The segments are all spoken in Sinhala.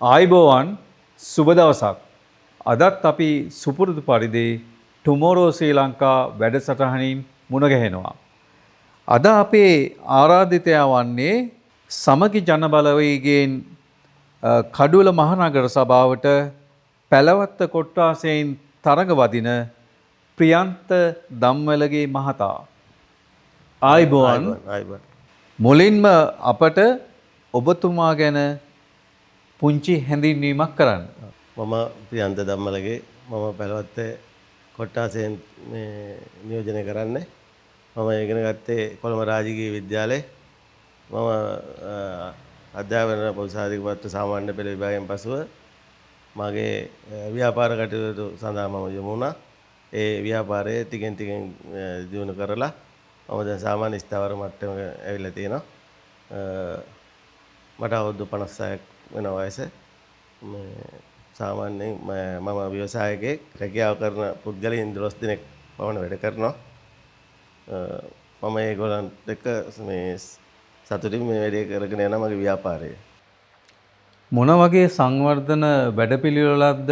ආයිබෝවන් සුබ දවසක්. අදත් අපි සුපුරුදු පරිදි ටුමෝරෝ ශ්‍රී ලංකා වැඩසටහනින් මුණ ගැහෙනවා. අද අපේ ආරාධිතයා වන්නේ සමගි ජන බලවේගයෙන් කඩුවල මහනගර සභාවට පැලවත්ත කොට්ටාසයෙන් තරඟ වදින ප්‍රියන්ත දම්වැලගේ මහතා. ආයිබෝවන්. මුලින්ම අපට ඔබතුමා ගැන පුංචි හැඳින්වීමක් කරන්න. මම ප්‍රියන්ත දම්මලගේ මම පැලවත්තේ කොට්ටාසයෙන් නියෝජනය කරන්නේ. මම ඉගෙන ගත්තේ කොළඹ රාජකීය විද්‍යාලයේ. මම අධ්‍යාපන පොදුසාධක පත්‍ර සාමාන්‍ය පෙළ විභාගයෙන් පසුව මගේ ව්‍යාපාර කටයුතු සඳහා මම යොමු වුණා. ඒ ව්‍යාපාරයේ ටිකෙන් ටිකෙන් දියුණු කරලා මම දැන් සාමාන්‍ය ස්ථාවර මට්ටමක ඇවිල්ලා තියෙනවා. මට අවුරුදු 56ක් වෙන වයස. සාමාන්‍යයෙන් මම ව්‍යවසායකයෙක්. රැකියාව කරන පුද්ගලයන් 12 දෙනෙක් පමණ වැඩ කරනවා. මම ඒගොල්ලන්ට එක්ක මේ සතුටින් මේ වැඩේ කරගෙන යනවා මගේ ව්‍යාපාරය. මොන වගේ සංවර්ධන වැඩපිළිවෙලක්ද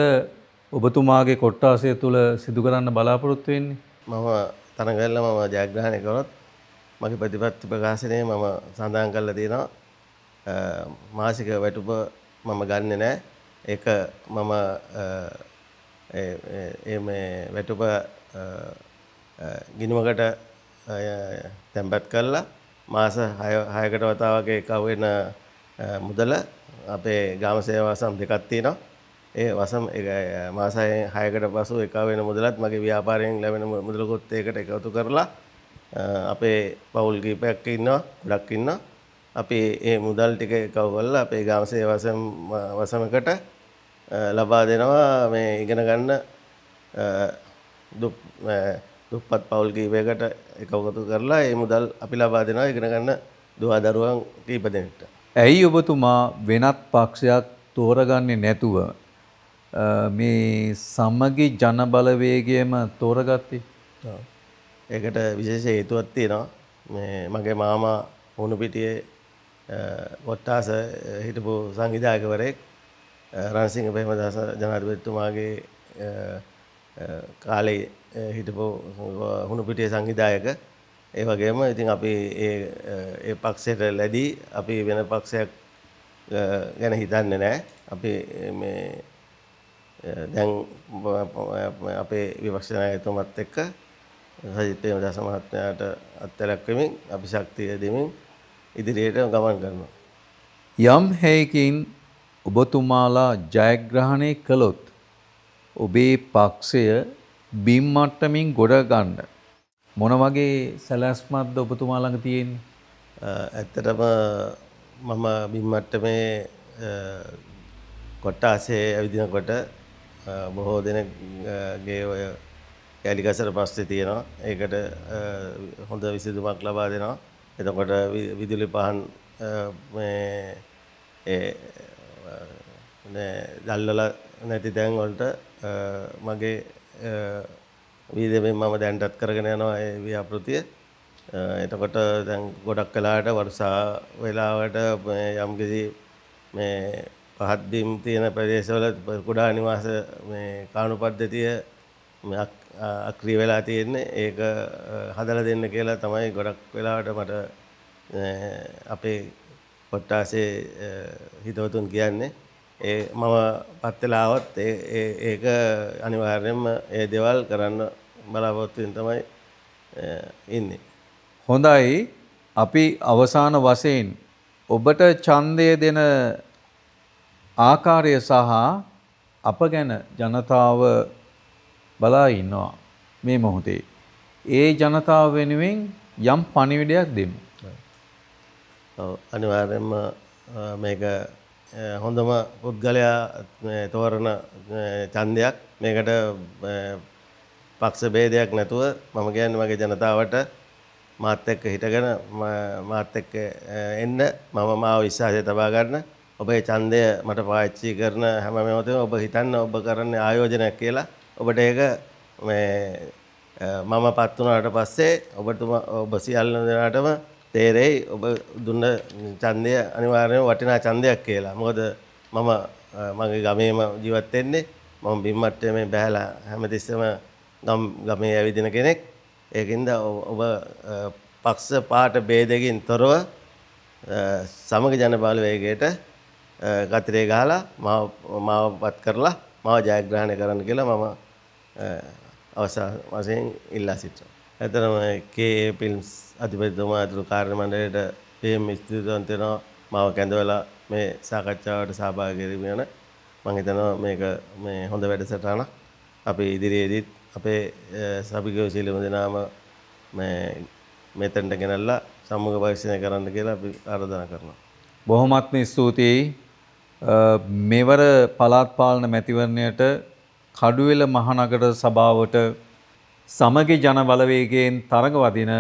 ඔබතුමාගේ කොට්ටාසය තුළ සිදු කරන්න බලාපොරොත්තු වෙන්නේ? මම තරඟ මම ජයග්‍රහණය කරොත් මගේ ප්‍රතිපත්ති ප්‍රකාශනයේ මම සඳහන් කරලා තියෙනවා මාසික වැටුප මම ගන්නෙ නැහැ. ඒක මම මේ වැටුප ගිණුමකට තැන්පත් කරලා මාස 6කට වතාවක එකව වෙන මුදල අපේ ගාම සේවා වසම් දෙකක් තියෙනවා. ඒ වසම් මාස 6කට පසු එකව වෙන මුදලත් මගේ ව්‍යාපාරයෙන් ලැබෙන මුදලකුත් ඒකට එකතු කරලා අපේ පවුල් කීපයක් ඉන්නවා, ගොඩක් ඉන්නවා. අපි මේ මුදල් ටික එකව කරලා අපේ ගාම සේවා වසමකට ලබා දෙනවා මේ ඉගෙන ගන්න දුප්පත් පවුල් කීපයකට එකතු කරලා මේ මුදල් අපි ලබා දෙනවා ඉගෙන ගන්න දුවා දරුවන් කීප දෙනෙක්ට. ඇයි ඔබතුමා වෙනත් පක්ෂයක් තෝරගන්නේ නැතුව මේ සමගි ජන බලවේගයම තෝරගත්තේ? ඒකට විශේෂ හේතුවක් තියෙනවා. මේ මගේ මාමා උණුපිටියේ කොට්ටාස හිටපු සංවිධායකවරයෙක් රණසිංහ ප්‍රේමදාස ජනාධිපතිතුමාගේ කාලේ හිටපු උණුපිටියේ සංවිධායක. ඒ වගේම ඉතින් අපි ඒ පක්ෂයට ලැබී අපි වෙන පක්ෂයක් ගැන හිතන්නේ නැහැ. අපි මේ දැන් අපේ විපක්ෂ නායකතුමත් එක්ක සජිත් ප්‍රේමදාස මහත්මයාට අත්හැරක් වෙමින් අපි ශක්තිය දෙමින් ඉදිරියට ගමන් කරනවා. යම් හේකින් ඔබතුමාලා ජයග්‍රහණය කළොත් ඔබේ පක්ෂය බිම් මට්ටමින් ගොඩ ගන්න මොන වගේ සැලැස්මක්ද ඔබතුමා ළඟ තියෙන්නේ? ඇත්තටම මම බිම් මට්ටමේ කොට්ටාසේ ඇවිදිනකොට බොහෝ දෙනෙක්ගේ ඔය කැලිකසර ප්‍රශ්නේ තියෙනවා. ඒකට හොඳ විසඳුමක් ලබා දෙනවා. එතකොට විදුලි පහන් මේ දැල්වල නැති තැන් වලට මගේ වීදෙමින් මම දැන්ටත් කරගෙන යනවා ඒ ව්‍යාපෘතිය. එතකොට දැන් ගොඩක් වෙලාවට වර්ෂා වෙලාවට යම්කිසි මේ පහත් බිම් තියෙන ප්‍රදේශවල කුඩා නිවාස මේ කාණු පද්ධතිය අක්‍රිය වෙලා තියෙන්නේ. ඒක හදලා දෙන්න කියලා තමයි ගොඩක් වෙලාවට මට අපේ කොට්ටාසේ හිතවතුන් කියන්නේ. මම පත් වෙලා આવත් ඒක අනිවාර්යයෙන්ම ඒ දේවල් කරන්න බලාපොරොත්තු වෙන තමයි ඉන්නේ. හොඳයි. අපි අවසාන වශයෙන් ඔබට ඡන්දය දෙන ආකාරය සහ අප ගැන ජනතාව බලා ඉන්නවා මේ මොහොතේ. ඒ ජනතාව වෙනුවෙන් යම් පණිවිඩයක් දෙමු. ඔව් අනිවාර්යයෙන්ම මේක හොඳම පුද්ගලයා තෝරන ඡන්දයක්. මේකට පක්ෂ ભેදයක් නැතුව මම කියන්නේ මගේ ජනතාවට මාත් එක්ක හිටගෙන මාත් එක්ක එන්න මම මාව විශ්වාසය තබා ගන්න. ඔබේ ඡන්දය මට පාවිච්චි කරන හැම මොහොතේම ඔබ හිතන්න ඔබ කරන්නේ ආයෝජනයක් කියලා. ඔබට ඒක මම පත් වුණාට පස්සේ ඔබ සියල්ල දෙනාටම තේරෙයි ඔබ දුන්න ඡන්දය අනිවාර්යයෙන්ම වටිනා ඡන්දයක් කියලා. මොකද මම මගේ ගමේම ජීවත් වෙන්නේ. මම බිම්මට්ටේ මේ බහැලා හැමතිස්සෙම ගමේ ඇවිදින කෙනෙක්. ඒකින්ද ඔබ පක්ෂ පාට ભેදකින් තොරව සමග ජන බලවේගයට ගතිරේ ගහලා මාව පත් කරලා මාව ජයග්‍රහණය කරන්න කියලා මම අවසාන වශයෙන් ඉල්ලා සිටිනවා. ඇත්තටම කේ ෆිල්ම්ස් අධිපතිතුමා ඇතුළු කාර්ය මණ්ඩලයට PM ස්තුතිවන්ත වෙනවා මාව කැඳවලා මේ සාකච්ඡාවට සහභාගී කිරීම ගැන. මම හිතනවා මේක මේ හොඳ වැඩසටහනක්. අපි ඉදිරියේදීත් අපේ සභිකයෝ සියලුම දෙනාම මෙතනට ගෙනල්ලා සම්මුඛ පරීක්ෂණය කරන්න කියලා අපි ආරාධනා කරනවා. බොහොමත්ම ස්තුතියි. මෙවර පළාත් පාලන මැතිවරණයට කඩුවෙල මහනගර සභාවට සමගි ජන බලවේගයෙන් තරඟ වදින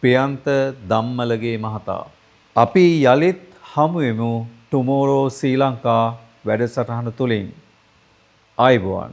ප්‍රියන්ත ධම්මලගේ මහතා. අපි යලිත් හමු වෙමු ටුමෝරෝ ශ්‍රී ලංකා වැඩසටහන තුලින්. ආයුබෝවන්.